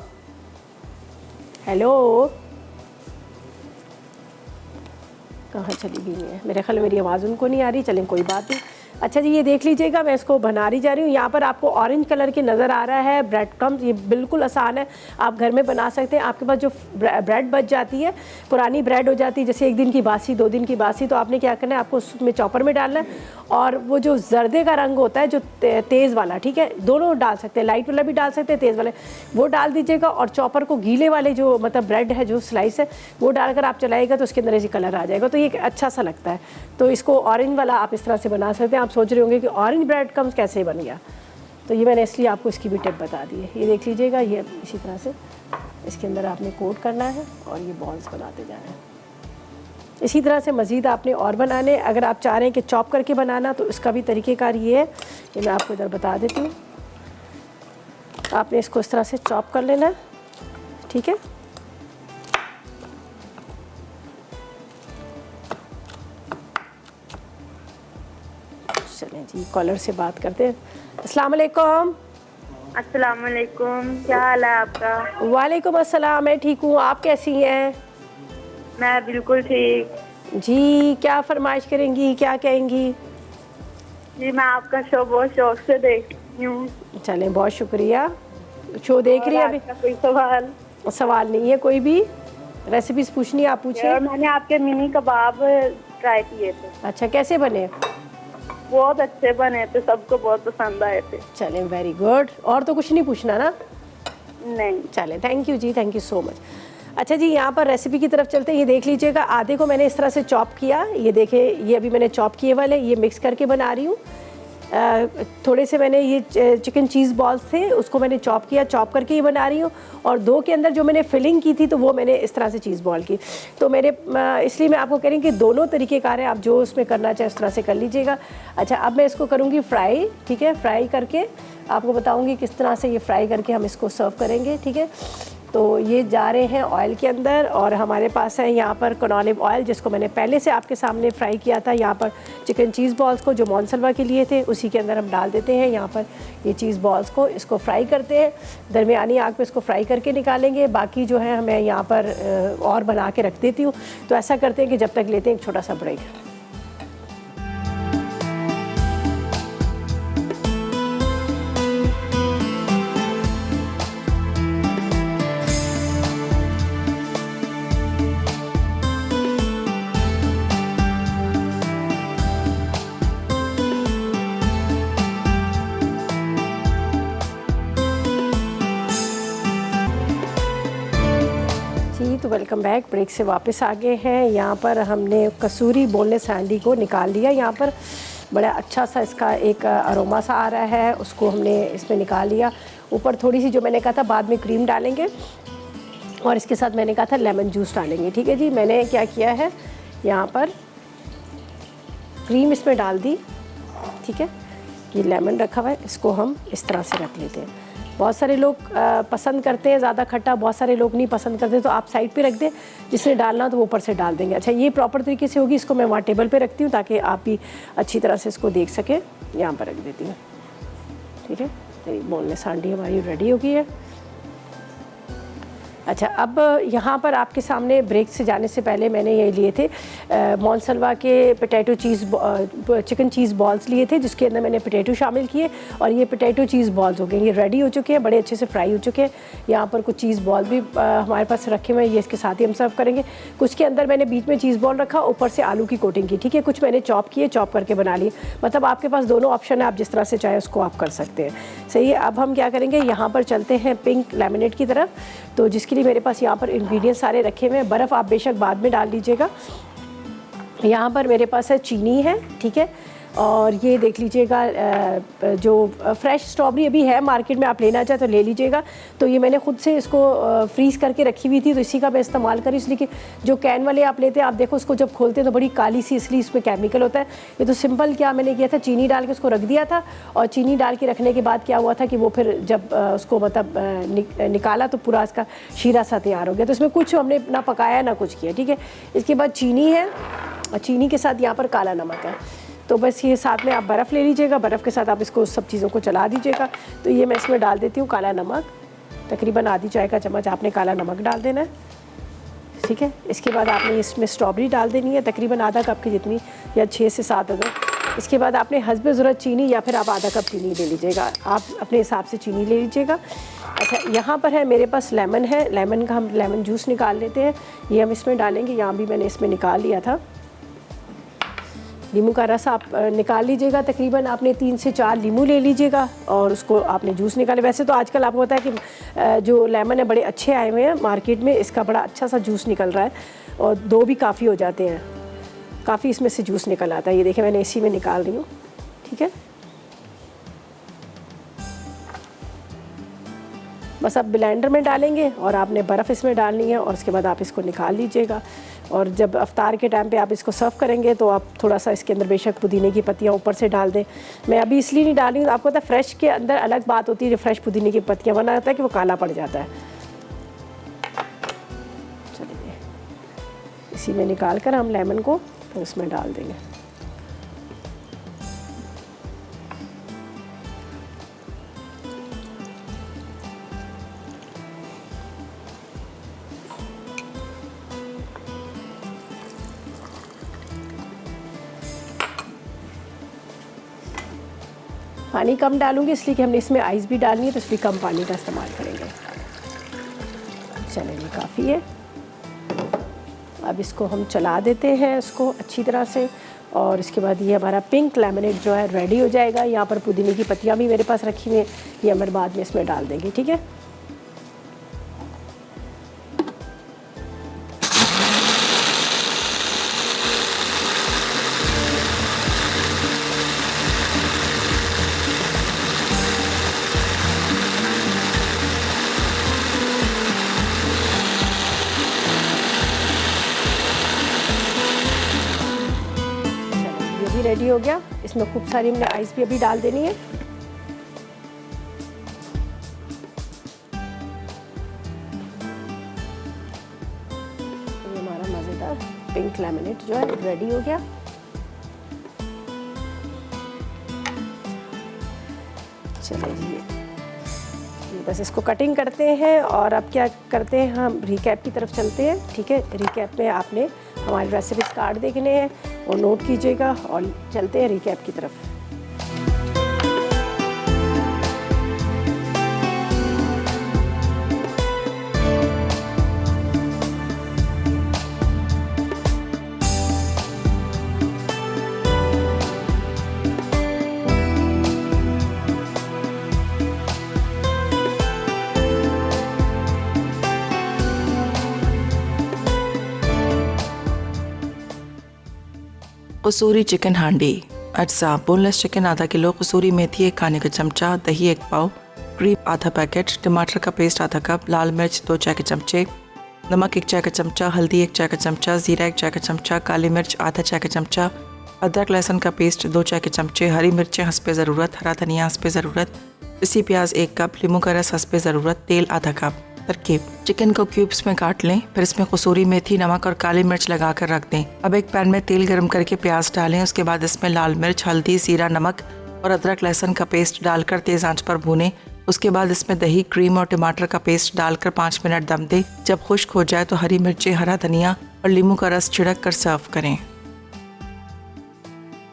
हेलो, कहाँ चली गई है? मेरे ख्याल मेरी आवाज़ उनको नहीं आ रही। चलें, कोई बात नहीं। अच्छा जी, ये देख लीजिएगा, मैं इसको बना रही जा रही हूँ। यहाँ पर आपको ऑरेंज कलर की नज़र आ रहा है ब्रेड क्रम्स। ये बिल्कुल आसान है, आप घर में बना सकते हैं। आपके पास जो ब्रेड बच जाती है, पुरानी ब्रेड हो जाती है, जैसे 1 दिन की बासी, 2 दिन की बासी, तो आपने क्या करना है, आपको उसमें चॉपर में डालना है। और वो जो जर्दे का रंग होता है, जो तेज़ वाला, ठीक है, दोनों डाल सकते हैं, लाइट वाला भी डाल सकते हैं, तेज़ वाले, वो डाल दीजिएगा। और चॉपर को गीले वाले जो मतलब ब्रेड है, जो स्लाइस है, वो डालकर आप चलाएगा तो उसके अंदर ऐसी कलर आ जाएगा, तो ये अच्छा सा लगता है। तो इसको ऑरेंज वाला आप इस तरह से बना सकते हैं। आप सोच रहे होंगे कि ऑरेंज ब्रेड क्रम्स कैसे बन गया, तो ये मैंने इसलिए आपको इसकी भी टिप बता दी है। ये देख लीजिएगा, ये इसी तरह से इसके अंदर आपने कोट करना है और ये बॉल्स बनाते जाना है। इसी तरह से मज़ीद आपने और बनाने, अगर आप चाह रहे हैं कि चॉप करके बनाना, तो इसका भी तरीक़ेकार ये है, ये मैं आपको इधर बता देती हूँ। आपने इसको इस तरह से चॉप कर लेना है, ठीक है। चलें जी, कॉलर से बात करते हैं। अस्सलाम वालेकुम। अस्सलाम वालेकुम, क्या हाल है आपका? वालेकुम अस्सलाम, मैं ठीक हूँ, आप कैसी हैं? मैं बिल्कुल ठीक। जी, क्या फरमाइश करेंगी, क्या कहेंगी? जी, मैं आपका शो बहुत शौक से देखती हूँ। चलें, बहुत शुक्रिया। शो देख रही है अभी? कोई सवाल? सवाल नहीं है कोई भी, रेसिपीज पूछनी है आप पूछिए। मैंने आपके मिनी कबाब ट्राई किए थे। अच्छा, कैसे बने? बहुत अच्छे बने थे, सबको बहुत पसंद आए थे। चलें, वेरी गुड। और तो कुछ नहीं पूछना ना? नहीं। चलें, थैंक यू जी, थैंक यू सो मच। अच्छा जी, यहाँ पर रेसिपी की तरफ चलते हैं। ये देख लीजिएगा, आधे को मैंने इस तरह से चॉप किया, ये देखें, ये अभी मैंने चॉप किए वाले, ये मिक्स करके बना रही हूँ। थोड़े से मैंने ये चिकन चीज़ बॉल्स थे, उसको मैंने चॉप किया, चॉप करके ही बना रही हूँ। और 2 के अंदर जो मैंने फिलिंग की थी तो वो मैंने इस तरह से चीज़ बॉल की। तो मेरे इसलिए मैं आपको कह रही हूँ कि दोनों तरीक़ेकार हैं, आप जो उसमें करना चाहे उस तरह से कर लीजिएगा। अच्छा, अब मैं इसको करूँगी फ्राई, ठीक है। फ्राई करके आपको बताऊँगी किस तरह से ये फ्राई करके हम इसको सर्व करेंगे, ठीक है। तो ये जा रहे हैं ऑयल के अंदर, और हमारे पास है यहाँ पर कनॉलिव ऑयल, जिसको मैंने पहले से आपके सामने फ्राई किया था। यहाँ पर चिकन चीज़ बॉल्स को जो मोनसलवा के लिए थे उसी के अंदर हम डाल देते हैं। यहाँ पर ये चीज़ बॉल्स को इसको फ्राई करते हैं, दरमियानी आग पे इसको फ्राई करके निकालेंगे। बाकी जो है मैं यहाँ पर और बना के रख देती हूँ। तो ऐसा करते हैं कि जब तक लेते हैं एक छोटा सा ब्रेक। तो वेलकम बैक। ब्रेक से वापस आ गए हैं। यहाँ पर हमने कसूरी बोनलेस हैंडी को निकाल लिया। यहाँ पर बड़ा अच्छा सा इसका एक अरोमा सा आ रहा है, उसको हमने इसमें निकाल लिया। ऊपर थोड़ी सी जो मैंने कहा था बाद में क्रीम डालेंगे, और इसके साथ मैंने कहा था लेमन जूस डालेंगे, ठीक है जी। मैंने क्या किया है, यहाँ पर क्रीम इसमें डाल दी, ठीक है। ये लेमन रखा हुआ है, इसको हम इस तरह से रख लेते हैं। बहुत सारे लोग पसंद करते हैं ज़्यादा खट्टा, बहुत सारे लोग नहीं पसंद करते, तो आप साइड पे रख दें, जिसने डालना तो वो ऊपर से डाल देंगे। अच्छा, ये प्रॉपर तरीके से होगी, इसको मैं वहाँ टेबल पे रखती हूँ ताकि आप भी अच्छी तरह से इसको देख सकें। यहाँ पर रख देती हूँ, ठीक है। तो बोनलेस हांडी हमारी रेडी हो गई है। अच्छा, अब यहाँ पर आपके सामने ब्रेक से जाने से पहले मैंने ये लिए थे मोनसलवा के पोटैटो चीज़ चिकन चीज़ बॉल्स लिए थे, जिसके अंदर मैंने पोटैटो शामिल किए, और ये पोटैटो चीज़ बॉल्स हो गए, ये रेडी हो चुके हैं, बड़े अच्छे से फ्राई हो चुके हैं। यहाँ पर कुछ चीज़ बॉल भी हमारे पास रखे हुए हैं, ये इसके साथ ही हम सर्व करेंगे। कुछ के अंदर मैंने बीच में चीज़ बॉल रखा, ऊपर से आलू की कोटिंग की, ठीक है। कुछ मैंने चॉप किए, चॉप करके बना लिए। मतलब आपके पास दोनों ऑप्शन है, आप जिस तरह से चाहे उसको आप कर सकते हैं। सही है। अब हम क्या करेंगे, यहाँ पर चलते हैं पिंक लेमनेड की तरफ। तो जिसके लिए मेरे पास यहाँ पर इंग्रेडिएंट्स सारे रखे हुए हैं। बर्फ़ आप बेशक बाद में डाल लीजिएगा। यहाँ पर मेरे पास है चीनी है, ठीक है। और ये देख लीजिएगा जो फ्रेश स्ट्रॉबेरी अभी है मार्केट में, आप लेना चाहे तो ले लीजिएगा। तो ये मैंने खुद से इसको फ्रीज़ करके रखी हुई थी, तो इसी का मैं इस्तेमाल करी, इसलिए कि जो कैन वाले आप लेते हैं, आप देखो उसको जब खोलते हैं तो बड़ी काली सी, इसलिए इसमें केमिकल होता है। ये तो सिंपल क्या मैंने किया था, चीनी डाल के उसको रख दिया था, और चीनी डाल के रखने के बाद क्या हुआ था कि वो फिर जब उसको मतलब निकाला तो पूरा इसका शीरा सा तैयार हो गया। तो इसमें कुछ हमने ना पकाया ना कुछ किया, ठीक है। इसके बाद चीनी है, और चीनी के साथ यहाँ पर काला नमक है। तो बस ये साथ में आप बर्फ़ ले लीजिएगा, बर्फ़ के साथ आप इसको सब चीज़ों को चला दीजिएगा। तो ये मैं इसमें डाल देती हूँ काला नमक, तकरीबन आधी चाय का चम्मच आपने काला नमक डाल देना है, ठीक है। इसके बाद आपने इसमें स्ट्रॉबेरी डाल देनी है, तकरीबन आधा कप की जितनी, या 6 से 7 अदर। इसके बाद आपने हस्बे ज़रूरत चीनी, या फिर आप आधा कप चीनी ले लीजिएगा, आप अपने हिसाब से चीनी ले लीजिएगा। अच्छा, यहाँ पर है मेरे पास लेमन है, लेमन का हम लेमन जूस निकाल लेते हैं, ये हम इसमें डालेंगे। यहाँ भी मैंने इसमें निकाल लिया था। नींबू का रस आप निकाल लीजिएगा, तकरीबन आपने 3 से 4 नींबू ले लीजिएगा, और उसको आपने जूस निकाले। वैसे तो आजकल आपको पता है कि जो लेमन है बड़े अच्छे आए हुए हैं मार्केट में, इसका बड़ा अच्छा सा जूस निकल रहा है, और 2 भी काफ़ी हो जाते हैं, काफ़ी इसमें से जूस निकल आता है। ये देखिए मैंने इसी में निकाल रही हूँ, ठीक है। बस आप ब्लेंडर में डालेंगे, और आपने बर्फ़ इसमें डालनी है, और उसके बाद आप इसको निकाल लीजिएगा। और जब अफ्तार के टाइम पे आप इसको सर्व करेंगे तो आप थोड़ा सा इसके अंदर बेशक पुदीने की पत्तियाँ ऊपर से डाल दें। मैं अभी इसलिए नहीं डाल रही हूँ, आपको पता है फ्रेश के अंदर अलग बात होती है, जो फ्रेश पुदीने की पत्तियाँ बना जाता है कि वो काला पड़ जाता है। चलिए, इसी में निकाल कर हम लेमन को तो इसमें डाल देंगे। पानी कम डालूंगी इसलिए कि हमने इसमें आइस भी डालनी है, तो इसलिए कम पानी का इस्तेमाल करेंगे। चलिए, काफ़ी है। अब इसको हम चला देते हैं इसको अच्छी तरह से, और इसके बाद ये हमारा पिंक लेमनेड जो है रेडी हो जाएगा। यहाँ पर पुदीने की पत्तियाँ भी मेरे पास रखी हुई हैं, ये हम बाद में इसमें डाल देंगे, ठीक है। रेडी हो गया। इसमें खूब सारी हमने आइस भी अभी डाल देनी है। ये हमारा मज़ेदार पिंक लेमनेड जो है रेडी हो गया। चलिए जी, बस इसको कटिंग करते हैं और अब क्या करते हैं, हम रिकैप की तरफ चलते हैं। ठीक है, रिकैप में आपने हमारी रेसिपीज कार्ड देखने हैं और नोट कीजिएगा और चलते हैं रिकैप की तरफ। कसूरी चिकन हांडी। अज्जा: बोनलेस चिकन आधा किलो, कसूरी मेथी 1 खाने का चमचा, दही 1 पाव, क्रीम आधा पैकेट, टमाटर का पेस्ट आधा कप, लाल मिर्च 2 चाय के चमचे, नमक 1 चाय का चमचा, हल्दी 1 चाय का चमचा, जीरा 1 चाय का चमचा, काली मिर्च आधा चाय का चमचा, अदरक लहसुन का पेस्ट 2 चाय के चमचे, हरी मिर्चें हस्बे ज़रूरत, हरा धनिया हस्बे ज़रूरत, पिसी प्याज 1 कप, नींबू का रस हस्बे ज़रूरत, तेल आधा कप। तरकीब: चिकन को क्यूब्स में काट लें, फिर इसमें कसूरी मेथी, नमक और काली मिर्च लगाकर रख दें। अब एक पैन में तेल गरम करके प्याज डालें, उसके बाद इसमें लाल मिर्च, हल्दी, जीरा, नमक और अदरक लहसुन का पेस्ट डालकर तेज़ आंच पर भूनें। उसके बाद इसमें दही, क्रीम और टमाटर का पेस्ट डालकर 5 मिनट दम दें। जब खुश्क हो जाए तो हरी मिर्चें, हरा धनिया और नींबू का रस छिड़क कर सर्व करें।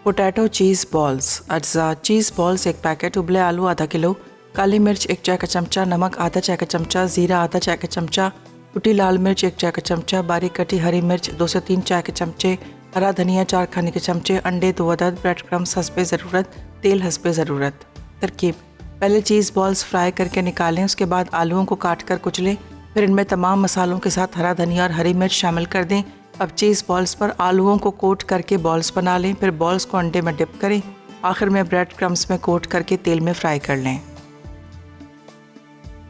पोटैटो चीज़ बॉल्स। अज्जा: चीज़ बॉल्स 1 पैकेट, उबले आलू आधा किलो, काली मिर्च 1 चाय का चमचा, नमक आधा चाय का चमचा, जीरा आधा चाय का चमचा, कुटी लाल मिर्च 1 चाय का चमचा, बारीक कटी हरी मिर्च 2 से 3 चाय के चमचे, हरा धनिया 4 खाने के चमचे, अंडे 2 अदद, ब्रेड क्रम्स हस्बे ज़रूरत, तेल हस्बे ज़रूरत। तरकीब: पहले चीज़ बॉल्स फ्राई करके निकालें, उसके बाद आलूओं को काट कर कुचलें, फिर इनमें तमाम मसालों के साथ हरा धनिया और हरी मिर्च शामिल कर दें। अब चीज़ बॉल्स पर आलूओं को कोट करके बॉल्स बना लें, फिर बॉल्स को अंडे में डिप करें, आखिर में ब्रेड क्रम्स में कोट करके तेल में फ्राई कर लें।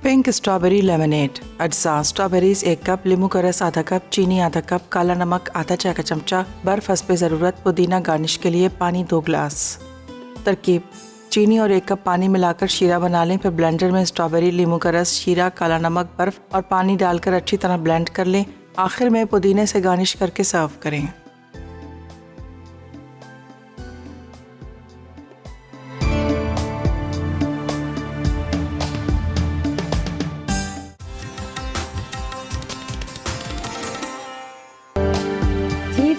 Pink strawberry lemonade. अज्जा: स्ट्रॉबेरीज 1 कप, नींबू का रस आधा कप, चीनी आधा कप, काला नमक आधा चाय का चमचा, बर्फ हस्बे ज़रूरत, पुदीना गार्निश के लिए, पानी 2 गिलास। तरकीब: चीनी और 1 कप पानी मिलाकर शीरा बना लें, फिर ब्लेंडर में स्ट्रॉबेरी, नींबू का रस, शीरा, काला नमक, बर्फ और पानी डालकर अच्छी तरह ब्लेंड कर लें। आखिर में पुदीने से गार्निश करके सर्व करें।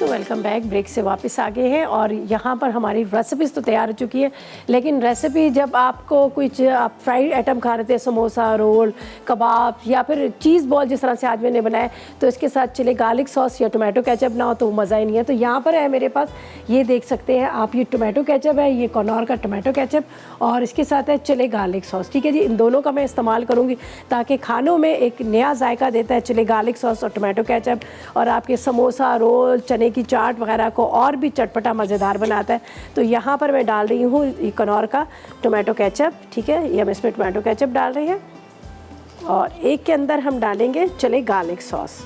Welcome back. ब्रेक से वापस आ गए हैं और यहाँ पर हमारी रेसिपीज़ तो तैयार हो चुकी है, लेकिन रेसिपी जब आपको कुछ आप फ्राइड आइटम खा रहे थे, समोसा, रोल, कबाब या फिर चीज़ बॉल जिस तरह से आज मैंने बनाया, तो इसके साथ चिली गार्लिक सॉस या टोमेटो केचप ना हो तो मज़ा ही नहीं है। तो यहाँ पर है मेरे पास, ये देख सकते हैं आप, ये टोमेटो केचप है, ये कनौर का टोमेटो केचप और इसके साथ है चिली गार्लिक सॉस। ठीक है जी, इन दोनों का मैं इस्तेमाल करूँगी ताकि खानों में एक नया जायका देता है चिली गार्लिक सॉस और टोमेटो केचप, और आपके समोसा, रोल, चने की चाट वगैरह को और भी चटपटा मज़ेदार बनाता है। तो यहाँ पर मैं डाल रही हूँ कनौर का टोमेटो केचप। ठीक है, ये हम इसमें टोमेटो केचप डाल रहे हैं और एक के अंदर हम डालेंगे chilli garlic sauce.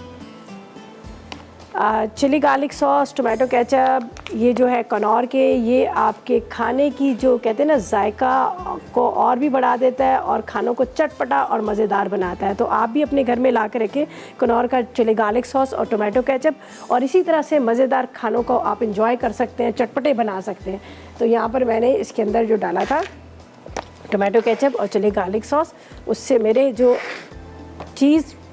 Chilli garlic sauce, tomato ketchup, ये जो है कनौर के, ये आपके खाने की जो कहते हैं ना जायका को और भी बढ़ा देता है और खानों को चटपटा और मज़ेदार बनाता है। तो आप भी अपने घर में ला कर रखें कनौर का चिली गार्लिक सॉस और टोमेटो केचप, और इसी तरह से मज़ेदार खानों को आप इंजॉय कर सकते हैं, चटपटे बना सकते हैं। तो यहाँ पर मैंने इसके अंदर जो डाला था टोमेटो केचप और चिली गार्लिक सॉस, उससे मेरे जो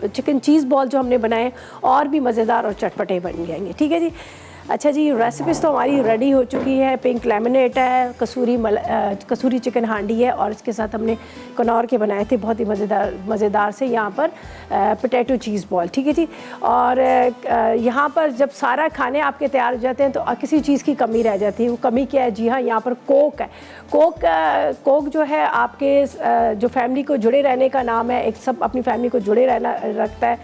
चिकन चीज़ बॉल जो हमने बनाए और भी मज़ेदार और चटपटे बन जाएंगे। ठीक है जी। अच्छा जी, रेसिपीज़ तो हमारी रेडी हो चुकी है। पिंक लेमनेड है, कसूरी चिकन हांडी है और इसके साथ हमने कनौर के बनाए थे बहुत ही मज़ेदार से यहाँ पर पोटैटो चीज़ बॉल। ठीक है जी। और यहाँ पर जब सारा खाने आपके तैयार हो जाते हैं तो किसी चीज़ की कमी रह जाती है। वो कमी क्या है? जी हाँ, यहाँ पर कोक है। कोक जो है आपके जो फैमिली को जुड़े रहने का नाम है, एक सब अपनी फैमिली को जुड़े रहना रखता है,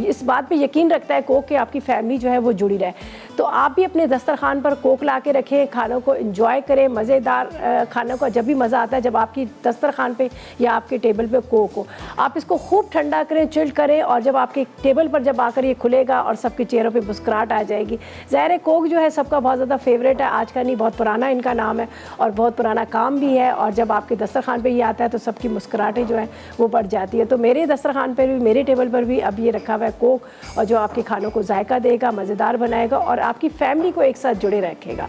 इस बात पे यकीन रखता है कोक कि आपकी फैमिली जो है वो जुड़ी रहे। तो आप भी अपने दस्तरखान पर कोक ला के रखें, खानों को एंजॉय करें, मज़ेदार खानों का जब भी मज़ा आता है जब आपकी दस्तरखान पे या आपके टेबल पे कोक हो। आप इसको खूब ठंडा करें, चिल्ड करें, और जब आपके टेबल पर जब आकर ये खुलेगा और सबके चेहरों पे मुस्कुराहट आ जाएगी। ज़ाहिर है कोक जो है सबका बहुत ज़्यादा फेवरेट है, आज का नहीं बहुत पुराना इनका नाम है और बहुत पुराना काम भी है, और जब आपके दस्तरखान पे ये आता है तो सबकी मुस्कुराहटें जो है वो बढ़ जाती है। तो मेरे दस्तरखान पर भी, मेरे टेबल पर भी अब ये रखा हुआ है कोक, और जो आपके खानों को जायका देगा, मज़ेदार बनाएगा और आपकी फैमिली को एक साथ जुड़े रखेगा।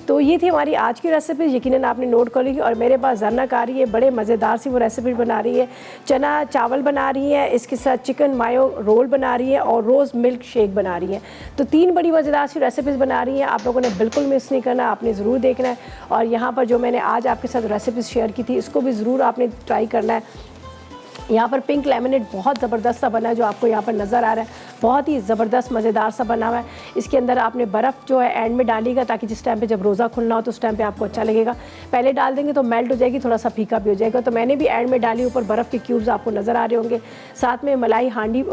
तो ये थी हमारी आज की रेसिपी, यकीनन आपने नोट कर ली। और मेरे पास जरनक आ रही है, बड़े मज़ेदार सी वो रेसिपी बना रही है, चना चावल बना रही है, इसके साथ चिकन मायो रोल बना रही है और रोज़ मिल्क शेक बना रही है। तो 3 बड़ी मज़ेदार सी रेसिपीज़ बना रही हैं, आप लोगों ने बिल्कुल मिस नहीं करना, आपने ज़रूर देखना है। और यहाँ पर जो मैंने आज आपके साथ रेसिपीज़ शेयर की थी इसको भी ज़रूर आपने ट्राई करना है। यहाँ पर पिंक लेमनेड बहुत ज़बरदस्त सा बना है जो आपको यहाँ पर नज़र आ रहा है, बहुत ही ज़बरदस्त मज़ेदार सा बना हुआ है। इसके अंदर आपने बर्फ़ जो है एंड में डालिएगा ताकि जिस टाइम पे जब रोज़ा खुलना हो तो उस टाइम पे आपको अच्छा लगेगा। पहले डाल देंगे तो मेल्ट हो जाएगी, थोड़ा सा फीका भी हो जाएगा। तो मैंने भी एंड में डाली, ऊपर बर्फ़ के क्यूब्स आपको नज़र आ रहे होंगे। साथ में मलाई हांडी,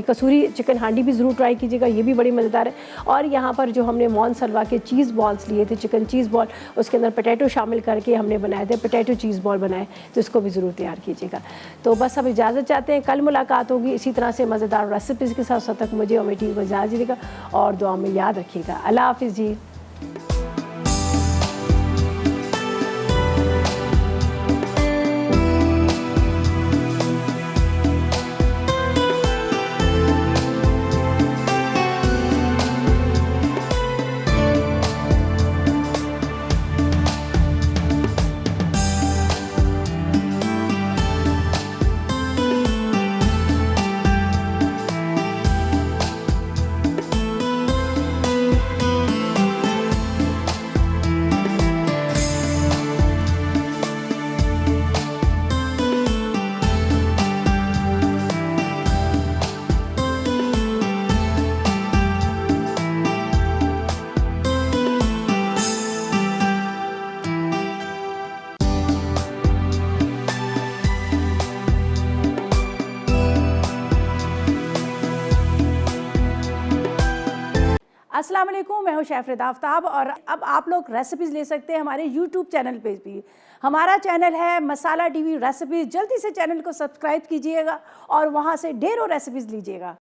कसूरी चिकन हांडी भी ज़रूर ट्राई कीजिएगा, ये भी बड़ी मज़ेदार है। और यहाँ पर जो हमने मोनसलवा के चीज़ बॉल्स लिए थे, चिकन चीज़ बॉल, उसके अंदर पोटैटो शामिल करके हमने बनाए थे, पोटैटो चीज़ बॉल बनाए, तो इसको भी ज़रूर तैयार कीजिएगा। तो बस अब इजाज़त चाहते हैं, कल मुलाकात होगी इसी तरह से मज़ेदार रेसिपीज़ के साथ। तक मुझे और मेरी टीम को इजाज़त दीजिएगा और दुआ में याद रखिएगा। अल्लाह हाफ़िज़ जी। अस्सलाम वालेकुम, मैं हूं शेफ रिदा आफ्ताब और अब आप लोग रेसिपीज़ ले सकते हैं हमारे यूट्यूब चैनल पे भी। हमारा चैनल है मसाला टीवी रेसिपीज़, जल्दी से चैनल को सब्सक्राइब कीजिएगा और वहां से ढेरों रेसिपीज़ लीजिएगा।